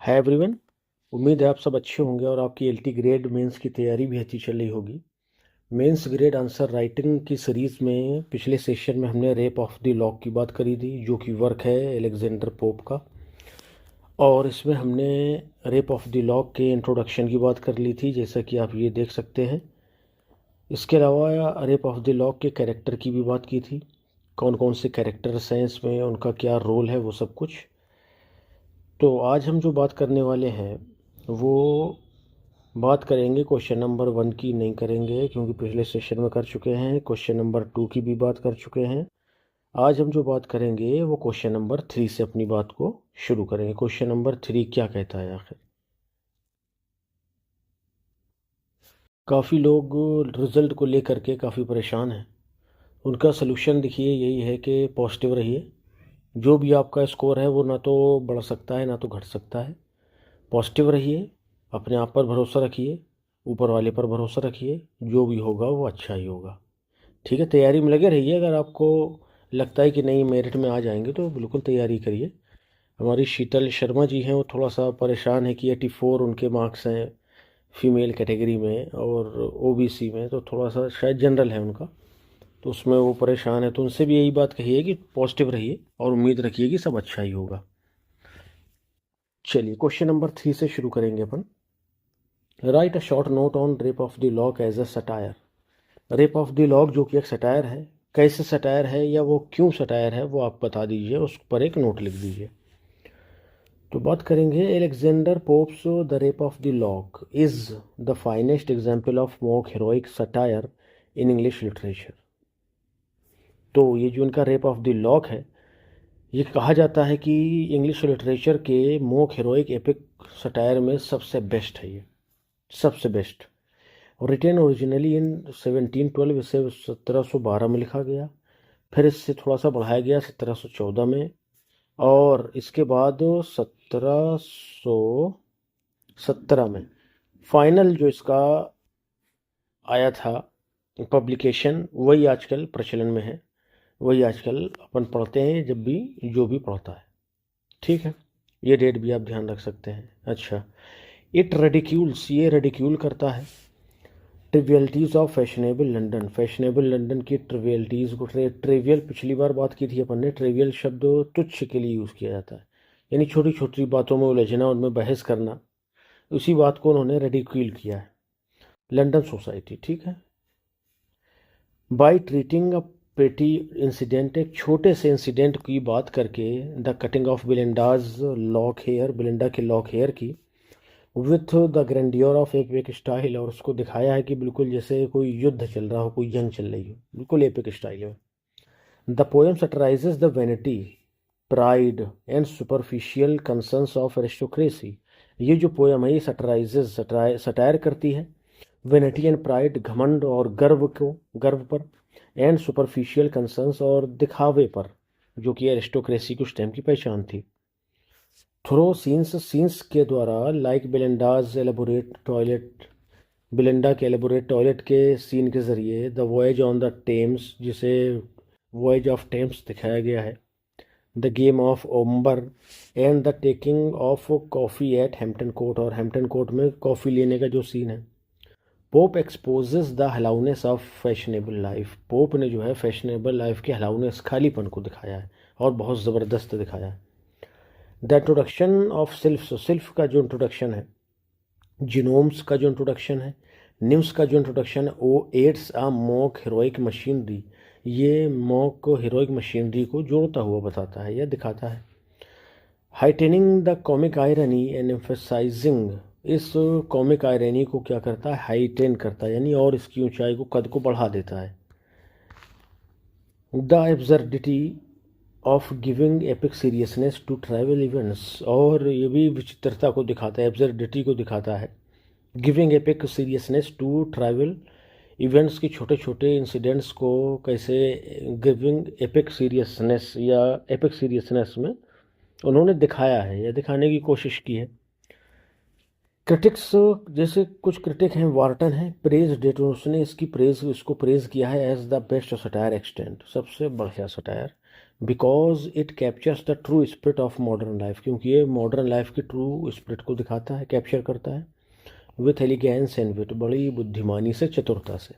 Hi everyone. उम्मीद है आप सब अच्छे होंगे और आपकी एलटी ग्रेड मेंस की तैयारी भी अच्छी चल रही होगी। मेंस ग्रेड आंसर राइटिंग की सीरीज़ में पिछले सेशन में हमने रेप ऑफ द लॉक की बात करी थी, जो कि वर्क है एलेक्जेंडर पोप का। और इसमें हमने रेप ऑफ द लॉक के इंट्रोडक्शन की बात कर ली थी, जैसा कि आप ये देख सकते हैं। इसके अलावा रेप ऑफ द लॉक के कैरेक्टर की भी बात की थी, कौन कौन से कैरेक्टर्स हैं इसमें, उनका क्या रोल है, वो सब कुछ। तो आज हम जो बात करने वाले हैं वो बात करेंगे क्वेश्चन नंबर 1 की, नहीं करेंगे क्योंकि पिछले सेशन में कर चुके हैं। क्वेश्चन नंबर 2 की भी बात कर चुके हैं। आज हम जो बात करेंगे वो क्वेश्चन नंबर 3 से अपनी बात को शुरू करेंगे। क्वेश्चन नंबर 3 क्या कहता है आखिर? काफ़ी लोग रिजल्ट को लेकर के काफ़ी परेशान हैं। उनका सलूशन देखिए यही है कि पॉजिटिव रहिए। जो भी आपका स्कोर है वो ना तो बढ़ सकता है ना तो घट सकता है। पॉजिटिव रहिए, अपने आप पर भरोसा रखिए, ऊपर वाले पर भरोसा रखिए, जो भी होगा वो अच्छा ही होगा। ठीक है, तैयारी में लगे रहिए। अगर आपको लगता है कि नहीं मेरिट में आ जाएंगे तो बिल्कुल तैयारी करिए। हमारी शीतल शर्मा जी हैं, वो थोड़ा सा परेशान है कि 84 उनके मार्क्स हैं फीमेल कैटेगरी में, और ओबीसी में तो थोड़ा सा शायद जनरल है उनका, तो उसमें वो परेशान है। तो उनसे भी यही बात कही है कि पॉजिटिव रहिए और उम्मीद रखिए कि सब अच्छा ही होगा। चलिए क्वेश्चन नंबर 3 से शुरू करेंगे अपन। Write a short note on rape of the lock as a satire. Rape of the lock जो कि एक सटायर है, कैसे सटायर है या वो क्यों सटायर है वो आप बता दीजिए, उस पर एक नोट लिख दीजिए। तो बात करेंगे Alexander Pope's the rape of the lock is the finest example of mock heroic satire in English literature. तो ये जो इनका रेप ऑफ द लॉक है, ये कहा जाता है कि इंग्लिश लिटरेचर के मोक हेरोइक एपिक सटायर में सबसे बेस्ट है ये, सबसे बेस्ट। रिटेन ओरिजिनली इन 1712, इसे 1712 में लिखा गया, फिर इससे थोड़ा सा बढ़ाया गया 1714 में, और इसके बाद 1717 में फाइनल जो इसका आया था पब्लिकेशन, वही आजकल प्रचलन में है, वही आजकल अपन पढ़ते हैं जब भी जो भी पढ़ता है। ठीक है, ये डेट भी आप ध्यान रख सकते हैं। अच्छा, इट रेडिक्यूल्स, ये रेडिक्यूल करता है trivialities of fashionable London, fashionable London की ट्रिवियलिटीज़ को। ट्रिवियल पिछली बार बात की थी अपन ने, ट्रिवियल शब्द तुच्छ के लिए यूज़ किया जाता है, यानी छोटी छोटी बातों में उलझना, उनमें बहस करना। उसी बात को उन्होंने रेडिक्यूल किया है, लंदन सोसाइटी। ठीक है, बाई ट्रीटिंग अ पेटी इंसिडेंट, एक छोटे से इंसिडेंट की बात करके, the cutting of Belinda's lock hair, Belinda के लॉक हेयर की, with the grandeur of epic style, और उसको दिखाया है कि बिल्कुल जैसे कोई युद्ध चल रहा हो, कोई जंग चल रही हो, बिल्कुल एपिक स्टाइल में। The poem satirizes the vanity, pride and superficial concerns of aristocracy. ये जो पोएम है ये सटराइजेस, सटायर करती है वैनिटी एंड प्राइड, घमंड और गर्व को, गर्व पर, एंड सुपरफिशियल कंसर्न्स, और दिखावे पर, जो कि एरिस्टोक्रेसी की उस टाइम की पहचान थी। थ्रो सीन्स, सीन्स के द्वारा, like Belinda's elaborate toilet, Belinda के एलेबोरेट टॉयलेट के सीन के ज़रिए। The voyage on the Thames, जिसे वॉयज ऑफ टेम्स दिखाया गया है। The game of ombre and the taking of coffee at Hampton Court, और हैम्पटन कोर्ट में कॉफ़ी लेने का जो सीन है। Pope exposes the hollowness of fashionable life, Pope ने जो है फैशनेबल लाइफ के हलाउनेस, खालीपन को दिखाया है, और बहुत ज़बरदस्त दिखाया है। द इंट्रोडक्शन ऑफ सिल्फ, सिल्फ का जो इंट्रोडक्शन है, जीनोम्स का जो इंट्रोडक्शन है, निम्स का जो इंट्रोडक्शन है, वो adds a mock heroic machinery, ये मॉक हीरोइक मशीनरी को जोड़ता हुआ बताता है या दिखाता है। Heightening the comic irony and emphasizing, इस कॉमिक आयरनी को क्या करता है, हाइटेन करता है, यानी और इसकी ऊंचाई को, कद को बढ़ा देता है। The absurdity of giving epic seriousness to trivial events, और ये भी विचित्रता को दिखाता है, एब्सर्डिटी को दिखाता है। Giving epic seriousness to trivial events की, छोटे छोटे इंसिडेंट्स को कैसे गिविंग एपिक सीरियसनेस या एपिक सीरियसनेस में उन्होंने दिखाया है या दिखाने की कोशिश की है। क्रिटिक्स, जैसे कुछ क्रिटिक हैं, वार्टन है, प्रेज डेट, उसने इसकी प्रेज, इसको प्रेज किया है as the best satire extant, सबसे बढ़िया satire, because it captures the true spirit of modern life, क्योंकि ये मॉडर्न लाइफ की ट्रू स्पिरिट को दिखाता है, कैप्चर करता है। विथ एलिगेंस एंड विट, बड़ी बुद्धिमानी से, चतुरता से।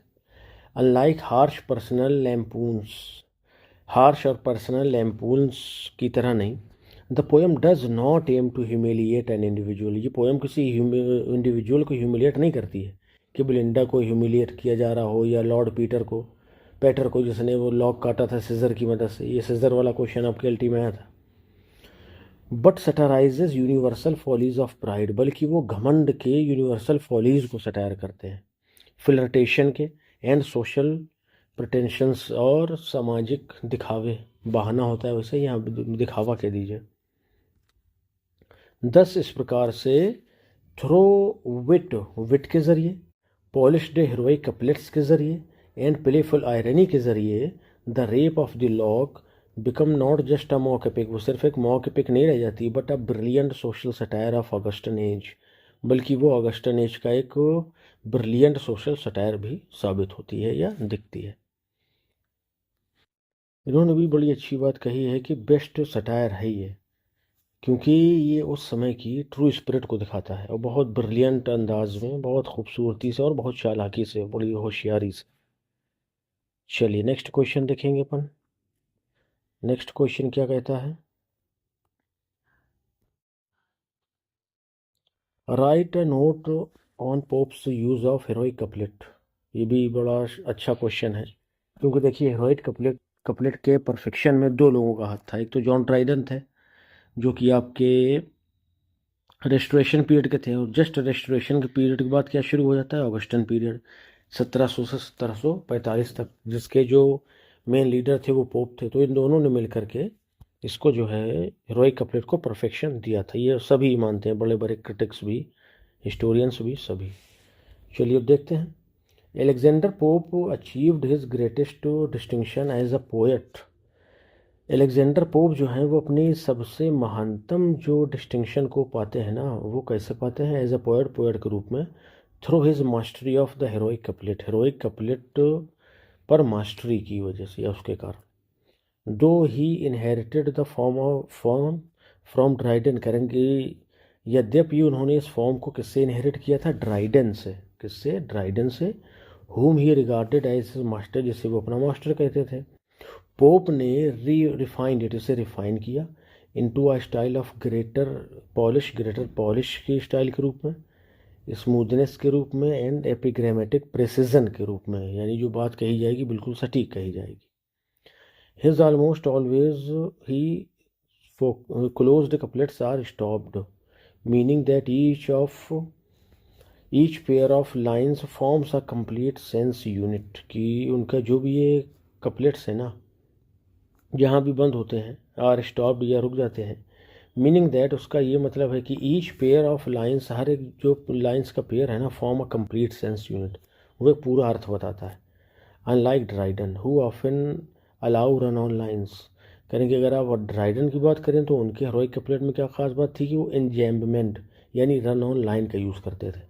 Unlike harsh personal lampoons, harsh और पर्सनल लैम्पून्स की तरह नहीं। The poem does not aim to humiliate an individual, ये पोएम किसी इंडिविजुअल को ह्यूमिलिएट नहीं करती है कि बिलिंडा को ह्यूमिलिएट किया जा रहा हो, या लॉर्ड पेटर को जिसने वो लॉक काटा था सिजर की मदद से। ये सिजर वाला क्वेश्चन आपके एलटी में आया था। But satirizes universal follies of pride, बल्कि वो घमंड के यूनिवर्सल फॉलीज को सटायर करते हैं, फ्लर्टेशन के, एंड सोशल प्रटेंशंस, और सामाजिक दिखावे, बहाना होता है वैसे, यहाँ दिखावा कह दीजिए। दस इस प्रकार से थ्रो विट, विट के जरिए, पॉलिश्ड हीरोइक कपलेट्स के जरिए, एंड प्लेफुल आयरनी के जरिए, the rape of the lock become not just a mock epic, वो सिर्फ एक मॉक एपिक नहीं रह जाती, but a brilliant social satire of Augustan age, बल्कि वो ऑगस्टन एज का एक ब्रिलियंट सोशल सटायर भी साबित होती है या दिखती है। इन्होंने भी बड़ी अच्छी बात कही है कि बेस्ट सटायर है ये, क्योंकि ये उस समय की ट्रू स्पिरिट को दिखाता है, और बहुत ब्रिलियंट अंदाज में, बहुत खूबसूरती से, और बहुत चालाकी से, बड़ी होशियारी से। चलिए नेक्स्ट क्वेश्चन देखेंगे अपन। नेक्स्ट क्वेश्चन क्या कहता है? Right a note on pops use of heroic couplet. ये भी बड़ा अच्छा क्वेश्चन है, क्योंकि देखिए हेरोइक कपलेट के परफेक्शन में दो लोगों का हाथ था। एक तो जॉन ड्राइडन थे, जो कि आपके रेस्टोरेशन पीरियड के थे, और जस्ट रेस्टोरेशन के पीरियड के बाद क्या शुरू हो जाता है? ऑगस्टन पीरियड, 1700 से 1745 तक, जिसके जो मेन लीडर थे वो पोप थे। तो इन दोनों ने मिल करके इसको जो है हीरोइक कपलेट को परफेक्शन दिया था। ये सभी मानते हैं, बड़े बड़े क्रिटिक्स भी, हिस्टोरियंस भी, सभी। चलिए अब देखते हैं। Alexander Pope achieved his greatest distinction as a poet. Alexander Pope जो हैं वो अपनी सबसे महानतम जो डिस्टिंक्शन को पाते हैं ना, वो कैसे पाते हैं? एज अ पोएट के रूप में, through his mastery of the heroic couplet, heroic couplet पर मास्टरी की वजह से, या उसके कारण। Though he inherited the form from Dryden, करेंगे यद्यपि उन्होंने इस फॉर्म को किससे इनहेरिट किया था? ड्राइडन से। किससे? ड्राइडन से। whom he regarded as master, जिसे वो अपना मास्टर कहते थे। पोप ने रिफाइंड इट, इसे रिफाइन किया, into a style of greater polish की स्टाइल के रूप में, स्मूथनेस के रूप में, एंड एपिग्रामेटिक प्रेसिजन के रूप में, यानी जो बात कही जाएगी बिल्कुल सटीक कही जाएगी। हिज ऑलमोस्ट ऑलवेज ही closed couplets are stopped, meaning that each pair of lines forms a complete sense unit, कि उनका जो भी ये कपलेट्स है ना, जहाँ भी बंद होते हैं, आर स्टॉप्ड या रुक जाते हैं, मीनिंग दैट उसका ये मतलब है कि ईच पेयर ऑफ लाइन्स, हर एक जो लाइन्स का पेयर है ना, form a complete sense unit, वो एक पूरा अर्थ बताता है। Unlike Dryden who often allow run on lines, करेंगे अगर आप ड्राइडन की बात करें तो उनके हेरोइक कपलेट में क्या खास बात थी कि वो एंजैम्बमेंट यानी रन ऑन लाइन का यूज़ करते थे।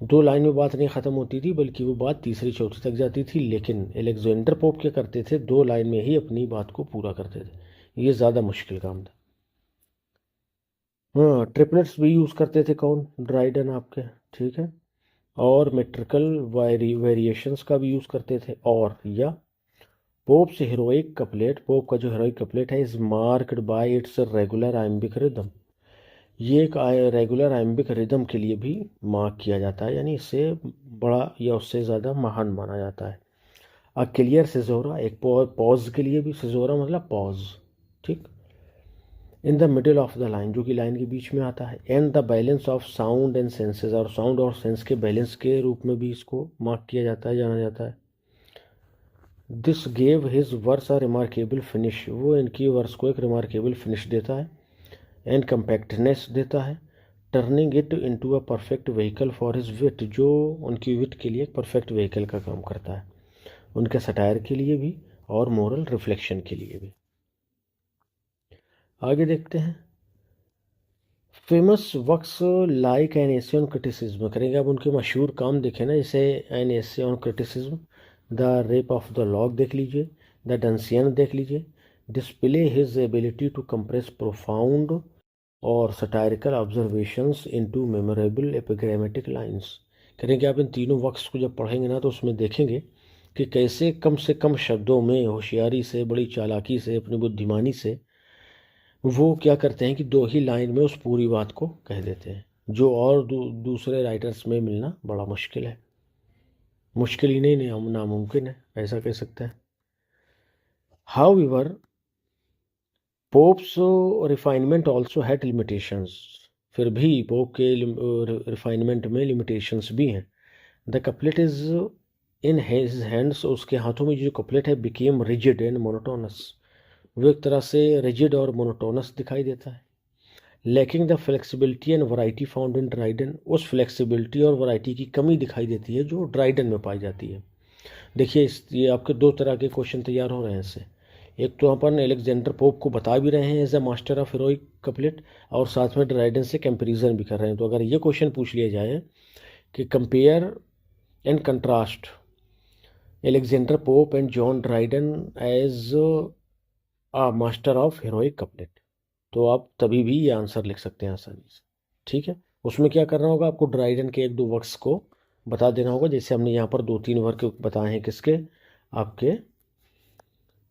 दो लाइन में बात नहीं ख़त्म होती थी, बल्कि वो बात तीसरी चौथी तक जाती थी। लेकिन एलेक्जेंडर पोप क्या करते थे? दो लाइन में ही अपनी बात को पूरा करते थे। ये ज़्यादा मुश्किल काम था। हाँ, ट्रिपलेट्स भी यूज़ करते थे। कौन? ड्राइडन आपके, ठीक है। और मेट्रिकल वेरिएशंस का भी यूज़ करते थे। और या पोप्स हीरोइक कपलेट, पोप का जो हीरोइक कपलेट है, is marked by it's regular iambic rhythm, ये एक रेगुलर आइम्बिक रिदम के लिए भी मार्क किया जाता है, यानी इससे बड़ा या उससे ज़्यादा महान माना जाता है। अ क्लियर सिजोरा, एक पॉज के लिए भी, सिजोरा मतलब पॉज, ठीक। In the middle of the line, जो कि लाइन के बीच में आता है। And the balance of sound and senses, और साउंड और सेंस के बैलेंस के रूप में भी इसको मार्क किया जाता है, जाना जाता है। This gave his verse a remarkable finish, वो इनकी वर्स को एक रिमार्केबल फिनिश देता है, एंड कम्पैक्टनेस देता है, turning it into a perfect vehicle for his wit, जो उनकी विट के लिए एक परफेक्ट व्हीकल का काम करता है, उनके सटायर के लिए भी और मोरल रिफ्लेक्शन के लिए भी। आगे देखते हैं। Famous works like an essay on criticism, करेंगे अब उनके मशहूर काम देखें ना, जैसे an essay on criticism, the rape of the lock देख लीजिए, द डंसियन देख लीजिए, display his ability to compress profound और satirical observations into memorable epigrammatic lines। करें कि आप इन तीनों वर्क्स को जब पढ़ेंगे ना तो उसमें देखेंगे कि कैसे कम से कम शब्दों में होशियारी से, बड़ी चालाकी से, अपनी बुद्धिमानी से वो क्या करते हैं कि दो ही लाइन में उस पूरी बात को कह देते हैं, जो और दूसरे राइटर्स में मिलना बड़ा मुश्किल है। मुश्किल ही नहीं, नामुमकिन है, ऐसा कह सकते हैं। However, pops refinement also had limitations. फिर भी पोप के रिफाइनमेंट में लिमिटेशंस भी हैं। The couplet is in his hands, उसके हाथों में जो कपलेट है बिकेम रिजिड एंड मोनोटोनस, वो एक तरह से रिजिड और मोनोटोनस दिखाई देता है। Lacking the flexibility and variety found in Dryden, उस फ्लेक्सिबिलिटी और वैरायटी की कमी दिखाई देती है जो ड्राइडन में पाई जाती है। देखिए ये आपके दो तरह के क्वेश्चन तैयार हो रहे हैं इससे। एक तो अपन एलेक्जेंडर पोप को बता भी रहे हैं as a master of heroic couplet, और साथ में ड्राइडन से कंपैरिजन भी कर रहे हैं। तो अगर ये क्वेश्चन पूछ लिया जाए कि compare and contrast Alexander Pope and John Dryden as a master of heroic couplet, तो आप तभी भी ये आंसर लिख सकते हैं आसानी से। ठीक है, उसमें क्या करना होगा, आपको ड्राइडन के एक दो वर्क्स को बता देना होगा, जैसे हमने यहाँ पर दो तीन वर्क बताए हैं किसके, आपके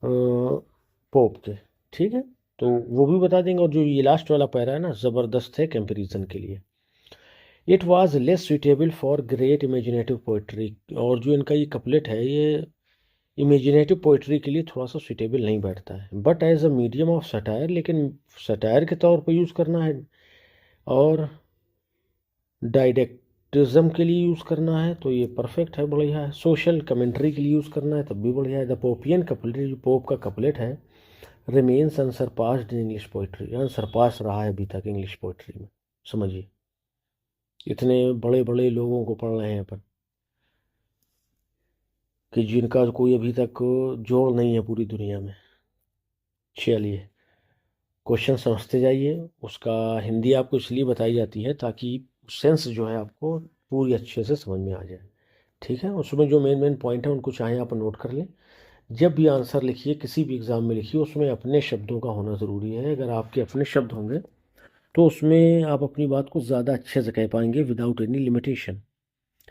पोप के। ठीक है, तो वो भी बता देंगे। और जो ये लास्ट वाला पैरा है ना, ज़बरदस्त है कंपैरिजन के लिए। It was less suitable for great imaginative poetry, और जो इनका ये कपलेट है ये इमेजिनेटिव पोइट्री के लिए थोड़ा सा सुटेबल नहीं बैठता है। But as a medium of satire, लेकिन सटायर के तौर पर यूज़ करना है और डायडेक्टिज्म के लिए यूज़ करना है तो ये परफेक्ट है, बढ़िया है। सोशल कमेंट्री के लिए यूज़ करना है तब भी बढ़िया है। द पोपियन कपलेट, जो पोप का कपलेट है, रिमेन्स अनसरपास्ड इन इंग्लिश पोइट्री, अनसरपास रहा है अभी तक इंग्लिश पोइट्री में। समझिए, इतने बड़े बड़े लोगों को पढ़ रहे हैं अपन कि जिनका कोई अभी तक जोड़ नहीं है पूरी दुनिया में। चलिए, क्वेश्चन समझते जाइए। उसका हिंदी आपको इसलिए बताई जाती है ताकि सेंस जो है आपको पूरी अच्छे से समझ में आ जाए। ठीक है, उसमें जो मेन मेन पॉइंट है उनको चाहे आप नोट कर लें। जब भी आंसर लिखिए, किसी भी एग्ज़ाम में लिखिए, उसमें अपने शब्दों का होना ज़रूरी है। अगर आपके अपने शब्द होंगे तो उसमें आप अपनी बात को ज़्यादा अच्छे से कह पाएंगे विदाउट एनी लिमिटेशन।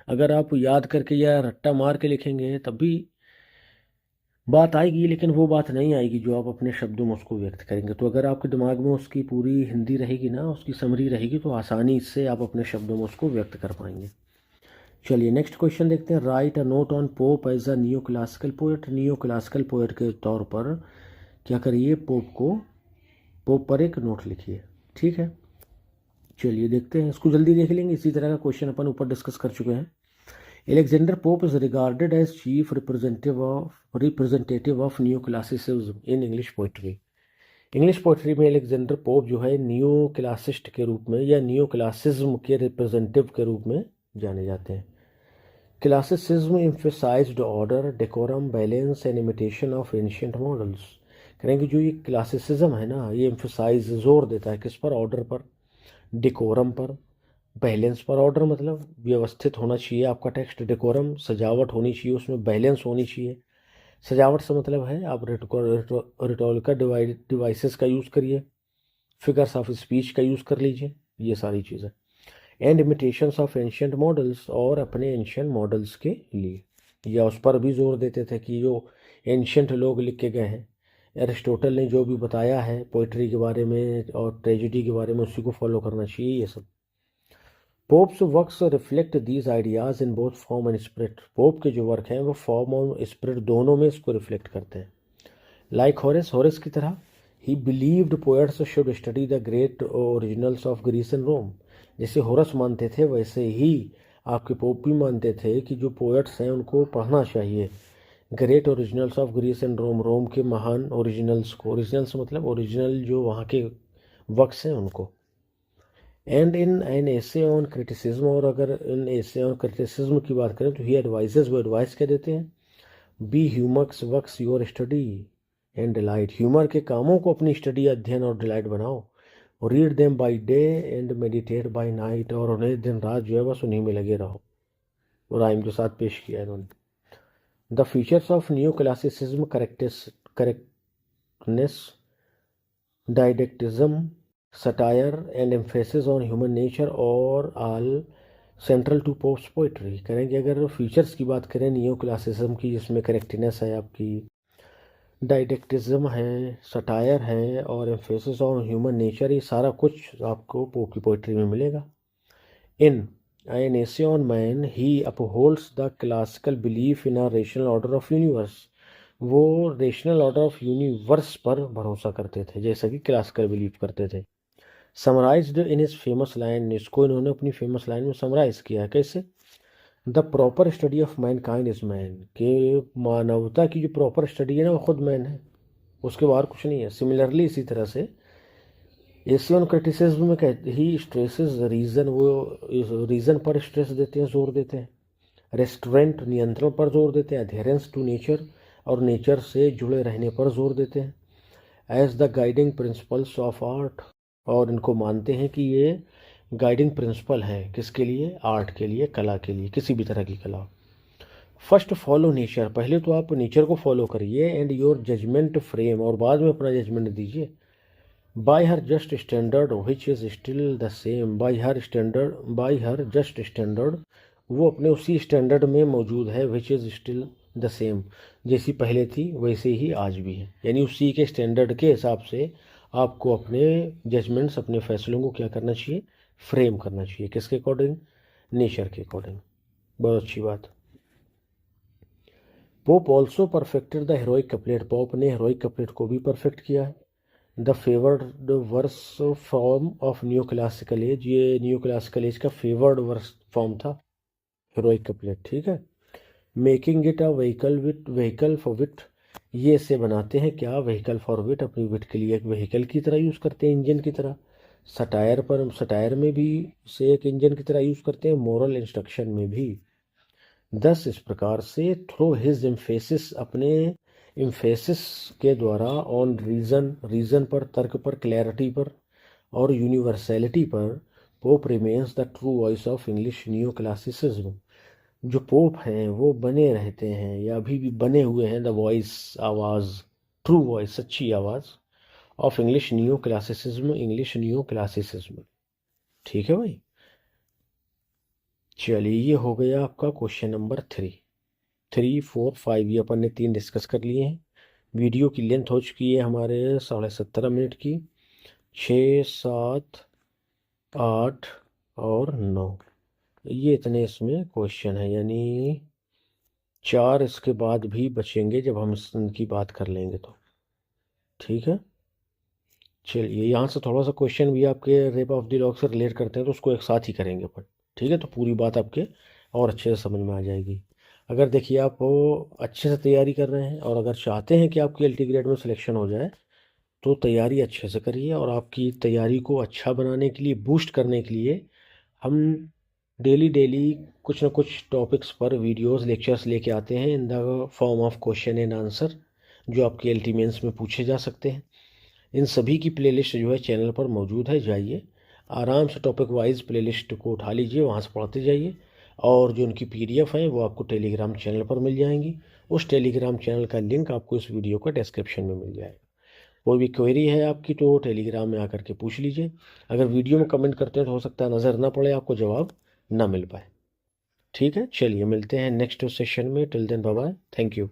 अगर आप याद करके या रट्टा मार के लिखेंगे तब भी बात आएगी, लेकिन वो बात नहीं आएगी जो आप अपने शब्दों में उसको व्यक्त करेंगे। तो अगर आपके दिमाग में उसकी पूरी हिंदी रहेगी ना, उसकी समरी रहेगी, तो आसानी से आप अपने शब्दों में उसको व्यक्त कर पाएंगे। चलिए नेक्स्ट क्वेश्चन देखते हैं। Write a note on Pope as a neo classical poet, neo classical poet के तौर पर क्या करिए, पोप पर एक नोट लिखिए। ठीक है, चलिए देखते हैं, इसको जल्दी देख लेंगे। इसी तरह का क्वेश्चन अपन ऊपर डिस्कस कर चुके हैं। Alexander Pope is regarded as chief representative of new classicism in English poetry. English poetry में एलेक्जेंडर पोप जो है नियो क्लासिस्ट के रूप में या नियो क्लासिज्म के रिप्रेजेंटेटिव के रूप में जाने जाते हैं। Classicism emphasised order, decorum, balance and imitation of ancient models. करेंगे जो ये क्लासिसिज्म है ना, ये एम्फेसाइज जोर देता है किस पर, ऑर्डर पर, डेकोरम पर, बैलेंस पर। ऑर्डर मतलब व्यवस्थित होना चाहिए आपका टेक्स्ट, डेकोरम सजावट होनी चाहिए उसमें, बैलेंस होनी चाहिए। सजावट से मतलब है आप रिटोरिकल डिवाइसेस का यूज़ करिए, फिगर्स ऑफ स्पीच का यूज़ कर लीजिए, ये सारी चीज़ें। And imitations of ancient models, और अपने एंशियंट मॉडल्स के लिए, या उस पर भी जोर देते थे कि जो एंशियंट लोग लिख के गए हैं, एरिस्टोटल ने जो भी बताया है पोइट्री के बारे में और ट्रेजिडी के बारे में, उसी को फॉलो करना चाहिए ये सब। Pops works reflect these ideas in both form and spirit. Pope के जो वर्क हैं वो फॉर्म और स्पिरिट दोनों में इसको रिफ्लेक्ट करते हैं। लाइक होरेस की तरह, he believed poets should study the great originals of Greece and Rome. जैसे होरस मानते थे वैसे ही आपके पोप भी मानते थे कि जो पोएट्स हैं उनको पढ़ना चाहिए great originals of Greece and Rome, Rome के महान ओरिजिनल्स को। ओरिजिनल्स मतलब ओरिजिनल जो वहाँ के वर्क्स हैं उनको। And in an essay on criticism, और अगर इन एसे ऑन क्रिटिसिज्म की बात करें तो ही एडवाइजेज, वो एडवाइस क्या देते हैं, be humours works your study and delight. Humour के कामों को अपनी स्टडी, अध्ययन और डिलाइट बनाओ। Read them by day and meditate by night, और उन्हें दिन रात जो है बस उन्हीं में लगे रहो। राइम के साथ पेश किया इन्होंने। The features of new classicism directness, didactism, satire and emphasis on human nature और all central to Pope's poetry। करेंगे अगर फीचर्स की बात करें नियो क्लासिज्म की, जिसमें करेक्टनेस है आपकी, डाइडेक्टिज्म है, सटायर है और एम्फेसिस ऑन ह्यूमन नेचर, ये सारा कुछ आपको पोप की पोइट्री में मिलेगा। In an essay on man he upholds the classical belief in a rational order of universe. वो रेशनल ऑर्डर ऑफ यूनिवर्स पर भरोसा करते थे, जैसा कि क्लासिकल बिलीव करते थे। Summarised in his famous line, इसको इन्होंने अपनी फेमस लाइन में समराइज किया है। कैसे? The proper study of man kind is man, के मानवता की जो प्रॉपर स्टडी है ना वो खुद मैन है, उसके बाहर कुछ नहीं है। सिमिलरली इसी तरह से एशियन क्रिटिसिज्म में कहते ही स्ट्रेसेस रीजन, वो रीजन पर स्ट्रेस देते हैं, जोर देते हैं। रेस्टोरेंट नियंत्रण पर जोर देते हैं। अधेरेंस टू नेचर, और नेचर से जुड़े रहने पर जोर देते हैं। As the guiding principles of art, और इनको मानते हैं कि ये गाइडिंग प्रिंसिपल है किसके लिए? आर्ट के लिए, कला के लिए, किसी भी तरह की कला। फर्स्ट फॉलो नेचर, पहले तो आप नेचर को फॉलो करिए, एंड योर जजमेंट फ्रेम, और बाद में अपना जजमेंट दीजिए। Bye her just standard which is still the same, bye her standard, bye her just standard, वो अपने उसी स्टैंडर्ड में मौजूद है। Which is still the same, जैसी पहले थी वैसे ही आज भी है, यानी उसी के स्टैंडर्ड के हिसाब से आपको अपने जजमेंट्स, अपने फैसलों को क्या करना चाहिए? फ्रेम करना चाहिए। किसके अकॉर्डिंग? नेचर के अकॉर्डिंग। बहुत अच्छी बात। Pope also perfected the heroic couplet, Pope ने हेरोइक कपलेट को भी परफेक्ट किया है। The favoured verse form of new classical age, ये न्यू क्लासिकल एज का फेवर्ड वर्स फॉर्म था हेरोइक कपलेट, ठीक है। Making it a vehicle for wit, ये इसे बनाते हैं क्या? व्हीकल फॉर विट, अपनी विट के लिए एक व्हीकल की तरह यूज़ करते हैं, इंजन की तरह। सटायर में भी इसे एक इंजन की तरह यूज़ करते हैं, मोरल इंस्ट्रक्शन में भी। दस इस प्रकार से थ्रू हिज एम्फेसिस, अपने एम्फेसिस के द्वारा, ऑन रीज़न पर, तर्क पर, क्लैरिटी पर और यूनिवर्सैलिटी पर, pope remains the true voice of English new classicism. जो पोप हैं वो बने रहते हैं या अभी भी बने हुए हैं द वॉइस, आवाज़, ट्रू वॉइस, सच्ची आवाज़ of English new classicism, English new classicism. ठीक है भाई, चलिए ये हो गया आपका क्वेश्चन नंबर 3, 4, 5, ये अपन ने 3 डिस्कस कर लिए हैं। वीडियो की लेंथ हो चुकी है हमारे 17.5 मिनट की। 6, 7, 8 और 9, ये इतने इसमें क्वेश्चन है, यानी 4 इसके बाद भी बचेंगे जब हम इनकी बात कर लेंगे तो। ठीक है, चलिए यहाँ से थोड़ा सा क्वेश्चन भी आपके रेप ऑफ द लॉक से रिलेट करते हैं, तो उसको एक साथ ही करेंगे अपन। ठीक है, तो पूरी बात आपके और अच्छे से समझ में आ जाएगी। अगर देखिए आप अच्छे से तैयारी कर रहे हैं और अगर चाहते हैं कि आपकी एलटी ग्रेड में सिलेक्शन हो जाए, तो तैयारी अच्छे से करिए। और आपकी तैयारी को अच्छा बनाने के लिए, बूस्ट करने के लिए, हम डेली कुछ ना कुछ टॉपिक्स पर वीडियोस, लेक्चर्स लेके आते हैं in the form of question and answer, जो आपके एलटी मेंस में पूछे जा सकते हैं। इन सभी की प्लेलिस्ट जो है चैनल पर मौजूद है, जाइए आराम से टॉपिक वाइज प्लेलिस्ट को उठा लीजिए, वहाँ से पढ़ते जाइए। और जो उनकी पीडीएफ है वो आपको टेलीग्राम चैनल पर मिल जाएंगी। उस टेलीग्राम चैनल का लिंक आपको इस वीडियो का डिस्क्रिप्शन में मिल जाएगा। कोई भी क्वेरी है आपकी तो टेलीग्राम में आकर के पूछ लीजिए। अगर वीडियो में कमेंट करते हैं तो हो सकता है नज़र ना पड़े, आपको जवाब ना मिल पाए। ठीक है, चलिए मिलते हैं नेक्स्ट सेशन में। Till then bye bye, thank you.